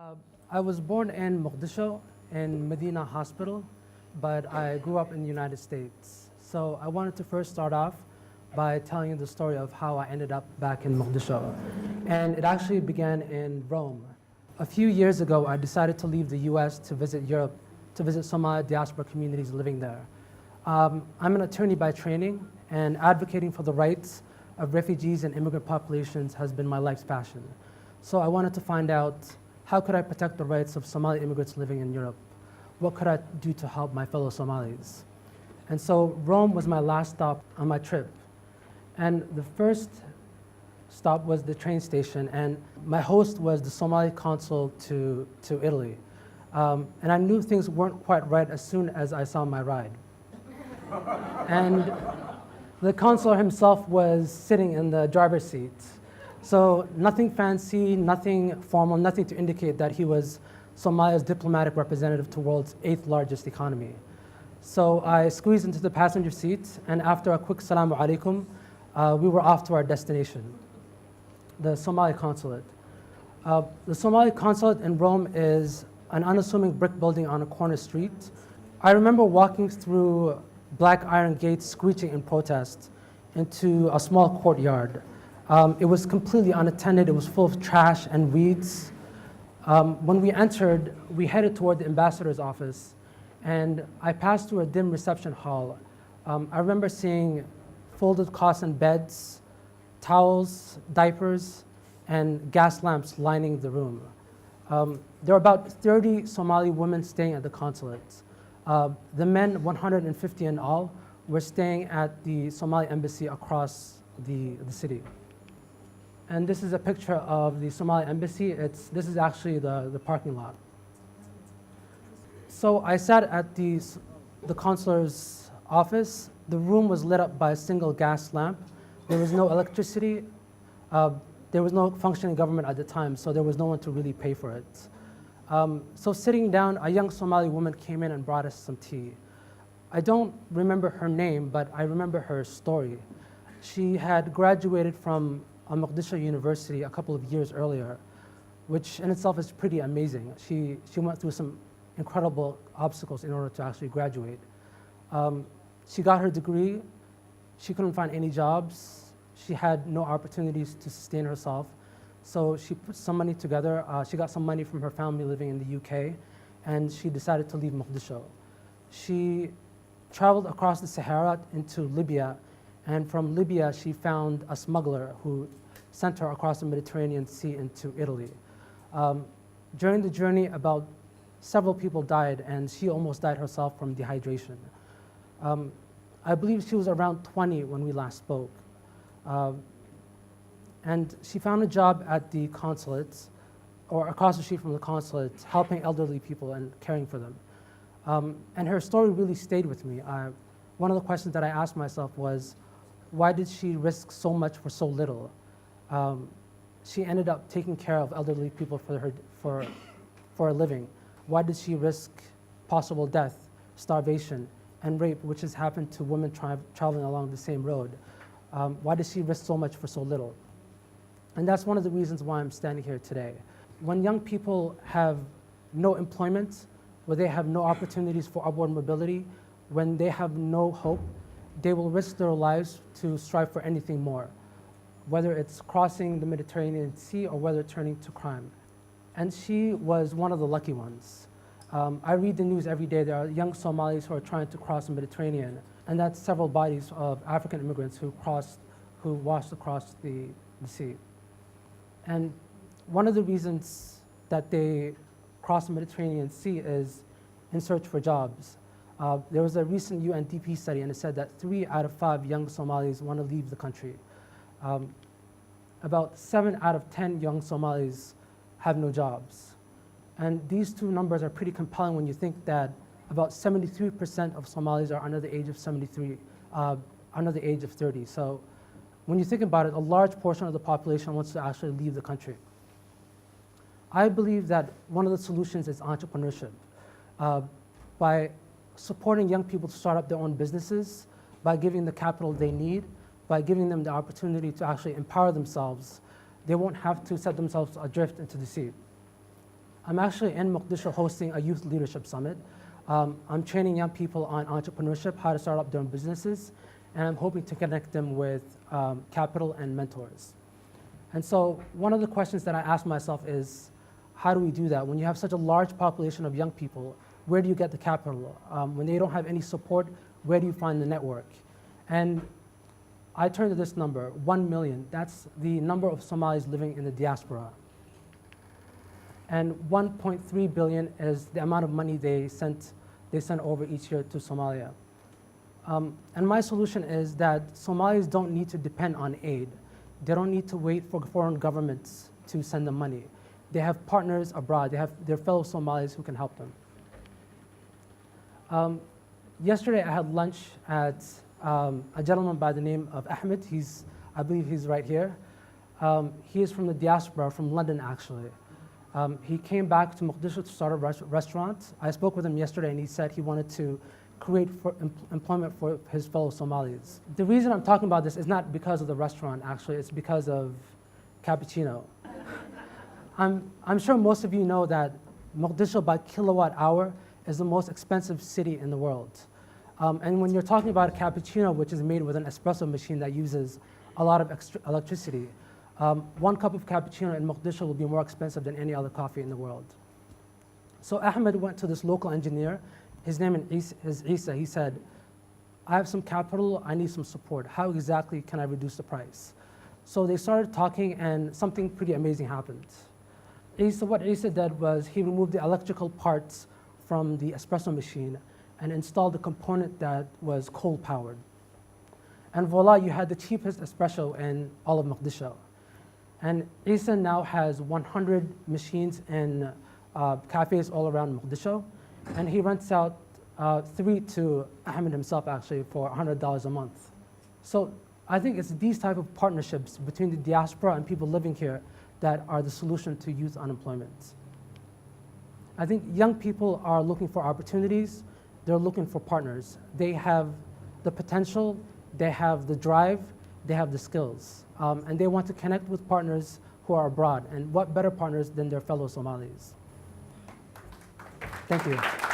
Uh, I was born in Mogadishu in Medina Hospital, but I grew up in the United States. So I wanted to first start off by telling you the story of how I ended up back in Mogadishu. And it actually began in Rome. A few years ago, I decided to leave the US to visit Europe, to visit Somali diaspora communities living there. I'm an attorney by training, and advocating for the rights of refugees and immigrant populations has been my life's passion. So I wanted to find out, how could I protect the rights of Somali immigrants living in Europe? What could I do to help my fellow Somalis? And so Rome was my last stop on my trip. And the first stop was the train station, and my host was the Somali consul to Italy. And I knew things weren't quite right as soon as I saw my ride. And the consul himself was sitting in the driver's seat. So nothing fancy, nothing formal, nothing to indicate that he was Somalia's diplomatic representative to the world's 8th largest economy. So I squeezed into the passenger seat, and after a quick salamu alaikum, we were off to our destination, the Somali consulate. The Somali consulate in Rome is an unassuming brick building on a corner street. I remember walking through black iron gates screeching in protest into a small courtyard. It was completely unattended. It was full of trash and weeds. When we entered, we headed toward the ambassador's office, and I passed through a dim reception hall. I remember seeing folded cotton beds, towels, diapers, and gas lamps lining the room. There were about 30 Somali women staying at the consulate. The men, 150 in all, were staying at the Somali embassy across the city. And this is a picture of the Somali embassy. This is actually the parking lot. So I sat at the consular's office. The room was lit up by a single gas lamp. There was no electricity. There was no functioning government at the time, so there was no one to really pay for it. So sitting down, a young Somali woman came in and brought us some tea. I don't remember her name, but I remember her story. She had graduated from a Mogadishu University a couple of years earlier, which in itself is pretty amazing. She went through some incredible obstacles in order to actually graduate. She got her degree. She couldn't find any jobs. She had no opportunities to sustain herself. So she put some money together. She got some money from her family living in the UK, and she decided to leave Mogadishu. She traveled across the Sahara into Libya, and from Libya she found a smuggler who sent her across the Mediterranean Sea into Italy. During the journey, about several people died, and she almost died herself from dehydration. I believe she was around 20 when we last spoke. And she found a job at the consulate, or across the street from the consulate, helping elderly people and caring for them. And her story really stayed with me. One of the questions that I asked myself was, why did she risk so much for so little? She ended up taking care of elderly people for a living. Why did she risk possible death, starvation, and rape, which has happened to women traveling along the same road? Why did she risk so much for so little? And that's one of the reasons why I'm standing here today. When young people have no employment, where they have no opportunities for upward mobility, when they have no hope, they will risk their lives to strive for anything more, whether it's crossing the Mediterranean Sea or whether turning to crime. And she was one of the lucky ones. I read the news every day. There are young Somalis who are trying to cross the Mediterranean, and that's several bodies of African immigrants who washed across the sea. And one of the reasons that they cross the Mediterranean Sea is in search for jobs. There was a recent UNDP study, and it said that 3 out of 5 young Somalis want to leave the country. About 7 out of 10 young Somalis have no jobs. And these two numbers are pretty compelling when you think that about 73% of Somalis are under the age of 30. So when you think about it, a large portion of the population wants to actually leave the country. I believe that one of the solutions is entrepreneurship. By supporting young people to start up their own businesses, by giving the capital they need, by giving them the opportunity to actually empower themselves, they won't have to set themselves adrift into the sea. I'm actually in Mogadishu hosting a youth leadership summit. I'm training young people on entrepreneurship, how to start up their own businesses, and I'm hoping to connect them with capital and mentors. And so one of the questions that I ask myself is, how do we do that? When you have such a large population of young people, where do you get the capital? When they don't have any support, where do you find the network? And I turn to this number, 1 million. That's the number of Somalis living in the diaspora. And 1.3 billion is the amount of money they send over each year to Somalia. And my solution is that Somalis don't need to depend on aid. They don't need to wait for foreign governments to send them money. They have partners abroad. They have their fellow Somalis who can help them. Yesterday, I had lunch at a gentleman by the name of Ahmed. I believe he's right here. He is from the diaspora, from London, actually. He came back to Mogadishu to start a restaurant. I spoke with him yesterday, and he said he wanted to create employment for his fellow Somalis. The reason I'm talking about this is not because of the restaurant, actually. It's because of cappuccino. I'm sure most of you know that Mogadishu by kilowatt hour is the most expensive city in the world. And when you're talking about a cappuccino, which is made with an espresso machine that uses a lot of extra electricity, 1 cup of cappuccino in Mogadishu will be more expensive than any other coffee in the world. So Ahmed went to this local engineer. His name is Isa. He said, I have some capital, I need some support. How exactly can I reduce the price? So they started talking, and something pretty amazing happened. What Isa did was he removed the electrical parts from the espresso machine and installed a component that was coal-powered. And voila, you had the cheapest espresso in all of Mogadishu. And Isa now has 100 machines in cafes all around Mogadishu, and he rents out 3 to Ahmed himself, actually, for $100 a month. So I think it's these type of partnerships between the diaspora and people living here that are the solution to youth unemployment. I think young people are looking for opportunities. They're looking for partners. They have the potential, they have the drive, they have the skills, and they want to connect with partners who are abroad. And what better partners than their fellow Somalis? Thank you.